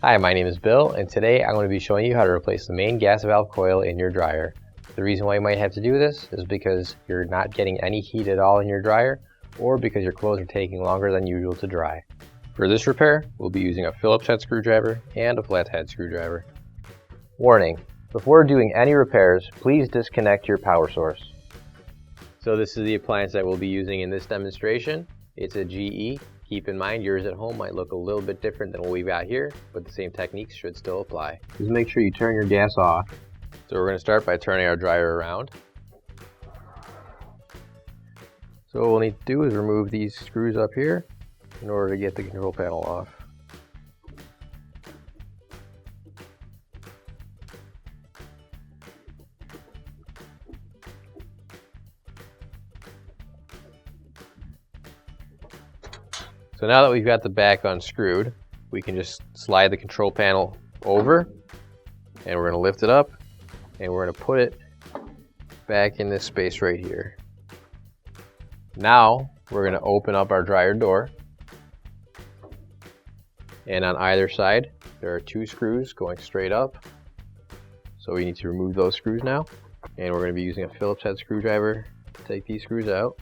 Hi, my name is Bill, and today I'm going to be showing you how to replace the main gas valve coil in your dryer. The reason why you might have to do this is because you're not getting any heat at all in your dryer, or because your clothes are taking longer than usual to dry. For this repair, we'll be using a Phillips head screwdriver and a flathead screwdriver. Warning: before doing any repairs, please disconnect your power source. So this is the appliance that we'll be using in this demonstration. It's a GE. Keep in mind yours at home might look a little bit different than what we've got here, but the same techniques should still apply. Just make sure you turn your gas off. So we're going to start by turning our dryer around. So what we'll need to do is remove these screws up here in order to get the control panel off. So now that we've got the back unscrewed, we can just slide the control panel over, and we're going to lift it up, and we're going to put it back in this space right here. Now we're going to open up our dryer door, and on either side there are two screws going straight up, so we need to remove those screws now, and we're going to be using a Phillips head screwdriver to take these screws out.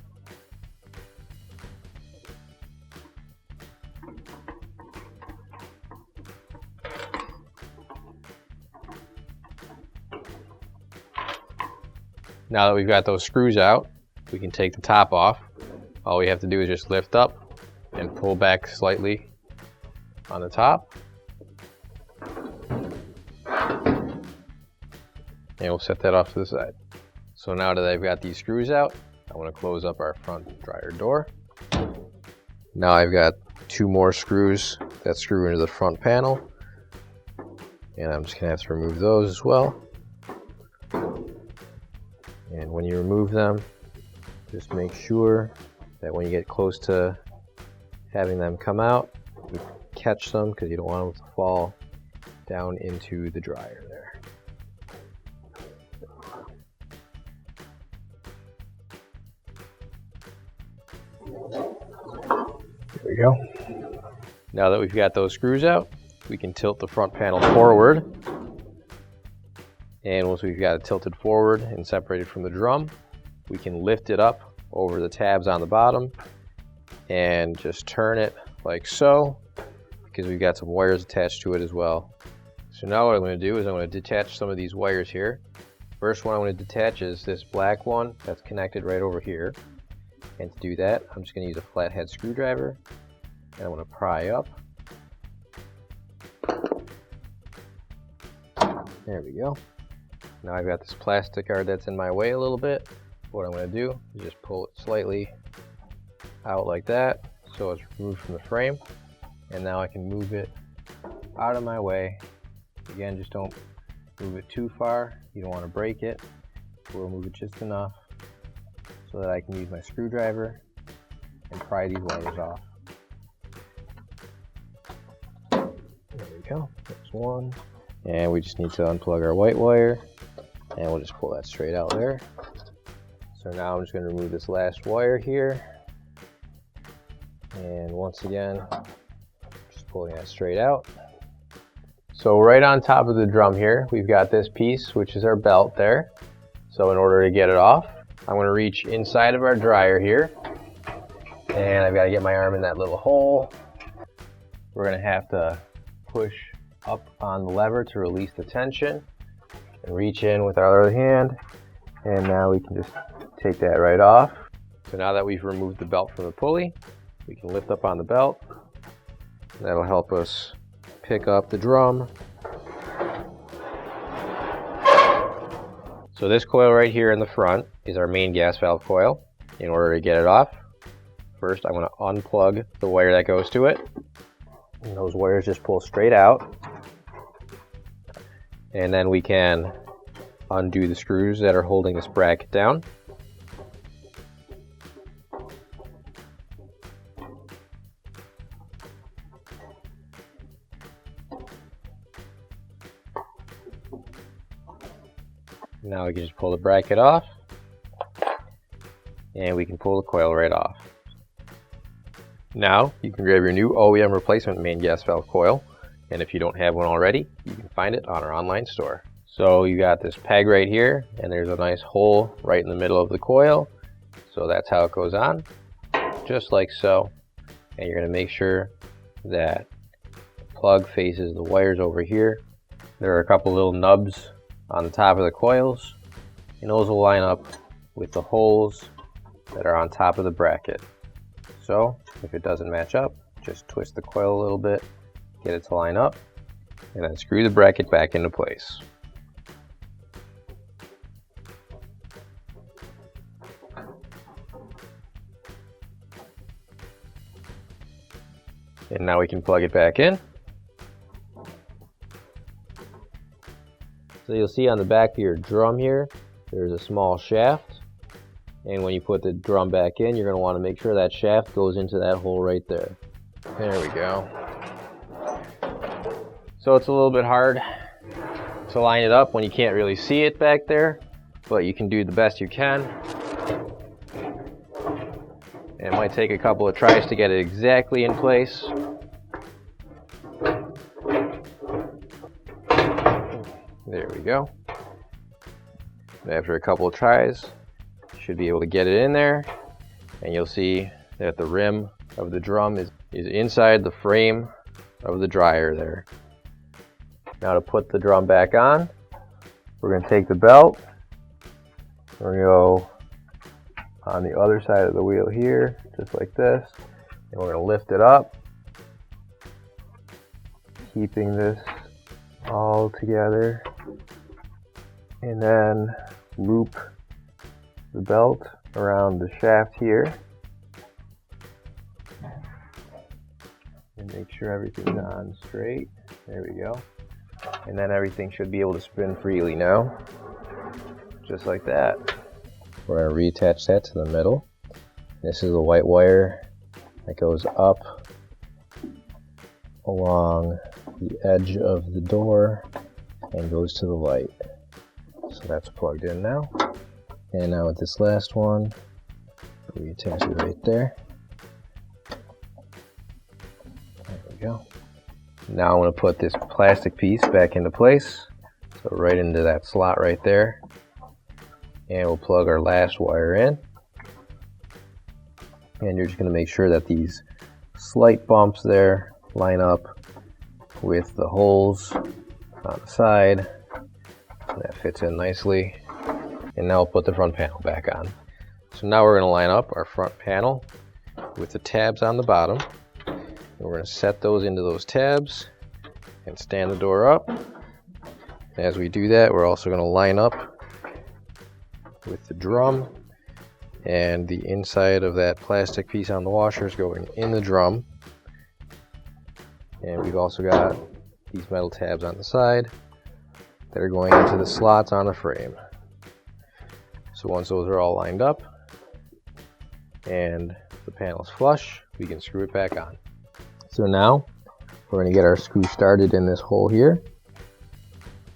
Now that we've got those screws out, we can take the top off. All we have to do is just lift up and pull back slightly on the top. And we'll set that off to the side. So now that I've got these screws out, I want to close up our front dryer door. Now I've got two more screws that screw into the front panel, and I'm just going to have to remove those as well. And when you remove them, just make sure that when you get close to having them come out, you catch them because you don't want them to fall down into the dryer there. There we go. Now that we've got those screws out, we can tilt the front panel forward. And once we've got it tilted forward and separated from the drum, we can lift it up over the tabs on the bottom and just turn it like so, because we've got some wires attached to it as well. So now what I'm going to do is I'm going to detach some of these wires here. First one I'm going to detach is this black one that's connected right over here. And to do that, I'm just going to use a flathead screwdriver, and I'm going to pry up. There we go. Now I've got this plastic guard that's in my way a little bit. What I'm going to do is just pull it slightly out like that so it's removed from the frame, and now I can move it out of my way. Again, just don't move it too far. You don't want to break it. We'll move it just enough so that I can use my screwdriver and pry these wires off. There we go. There's one. And we just need to unplug our white wire. And we'll just pull that straight out there. So now I'm just going to remove this last wire here. And once again, just pulling that straight out. So right on top of the drum here, we've got this piece, which is our belt there. So in order to get it off, I'm going to reach inside of our dryer here. And I've got to get my arm in that little hole. We're going to have to push up on the lever to release the tension. And reach in with our other hand, and now we can just take that right off. So now that we've removed the belt from the pulley, we can lift up on the belt. That'll help us pick up the drum. So this coil right here in the front is our main gas valve coil. In order to get it off, first I'm going to unplug the wire that goes to it. And those wires just pull straight out. And then we can undo the screws that are holding this bracket down. Now we can just pull the bracket off, and we can pull the coil right off. Now you can grab your new OEM replacement main gas valve coil And if you don't have one already, you can find it on our online store. So you got this peg right here, and there's a nice hole right in the middle of the coil. So that's how it goes on, just like so. And you're going to make sure that the plug faces the wires over here. There are a couple little nubs on the top of the coils, and those will line up with the holes that are on top of the bracket. So if it doesn't match up, just twist the coil a little bit, get it to line up, and then screw the bracket back into place. And now we can plug it back in. So you'll see on the back of your drum here, there's a small shaft. And when you put the drum back in, you're going to want to make sure that shaft goes into that hole right there. There we go. So it's a little bit hard to line it up when you can't really see it back there, but you can do the best you can. It might take a couple of tries to get it exactly in place. There we go. After a couple of tries, you should be able to get it in there, and you'll see that the rim of the drum is inside the frame of the dryer there. Now to put the drum back on, we're going to take the belt, we're going to go on the other side of the wheel here, just like this, and we're going to lift it up, keeping this all together, and then loop the belt around the shaft here, and make sure everything's on straight. There we go. And then everything should be able to spin freely now, just like that. We're going to reattach that to the middle. This is a white wire that goes up along the edge of the door and goes to the light. So that's plugged in now. And now with this last one, reattach it right there. There we go. Now I'm going to put this plastic piece back into place. So right into that slot right there. And we'll plug our last wire in. And you're just going to make sure that these slight bumps there line up with the holes on the side. That fits in nicely. And now we'll put the front panel back on. So now we're going to line up our front panel with the tabs on the bottom. And we're going to set those into those tabs and stand the door up. And as we do that, we're also going to line up with the drum, and the inside of that plastic piece on the washer is going in the drum. And we've also got these metal tabs on the side that are going into the slots on the frame. So once those are all lined up and the panel's flush, we can screw it back on. So now we're going to get our screw started in this hole here,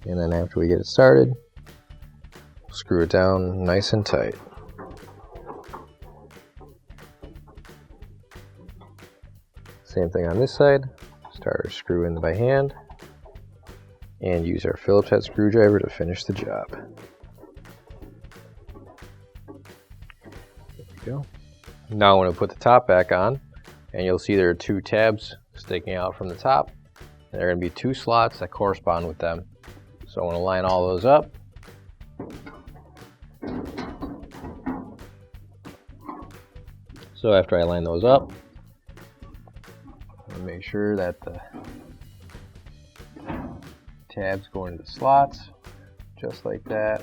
and then after we get it started, screw it down nice and tight. Same thing on this side. Start our screw in by hand and use our Phillips head screwdriver to finish the job. There we go. Now I'm going to put the top back on, and you'll see there are two tabs sticking out from the top. And there are going to be two slots that correspond with them. So I'm going to line all those up. So after I line those up, I'll make sure that the tabs go into the slots, just like that.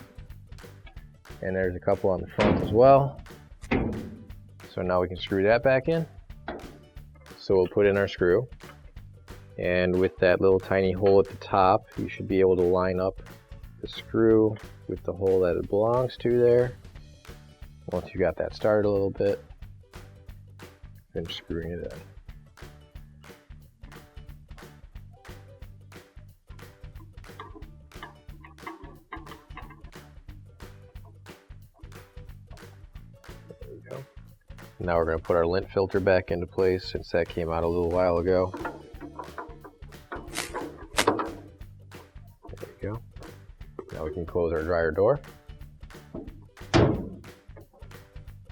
And there's a couple on the front as well. So now we can screw that back in. So we'll put in our screw. And with that little tiny hole at the top, you should be able to line up the screw with the hole that it belongs to there. Once you got that started a little bit, finish screwing it in. There we go. Now we're going to put our lint filter back into place since that came out a little while ago. go. Now we can close our dryer door.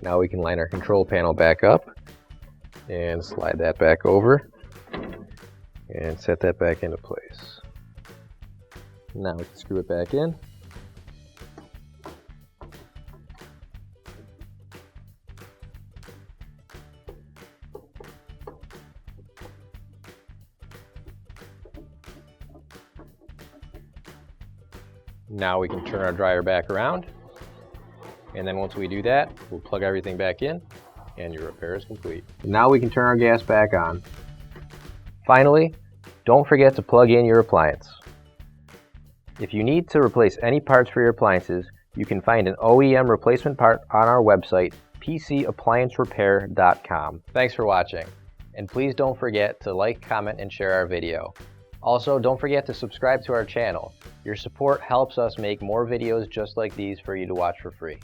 Now we can line our control panel back up and slide that back over and set that back into place. Now we can screw it back in. Now we can turn our dryer back around, and then once we do that, we'll plug everything back in and your repair is complete. Now we can turn our gas back on. Finally, don't forget to plug in your appliance. If you need to replace any parts for your appliances, you can find an OEM replacement part on our website, PCApplianceRepair.com. Thanks for watching, and please don't forget to like, comment, and share our video. Also, don't forget to subscribe to our channel. Your support helps us make more videos just like these for you to watch for free.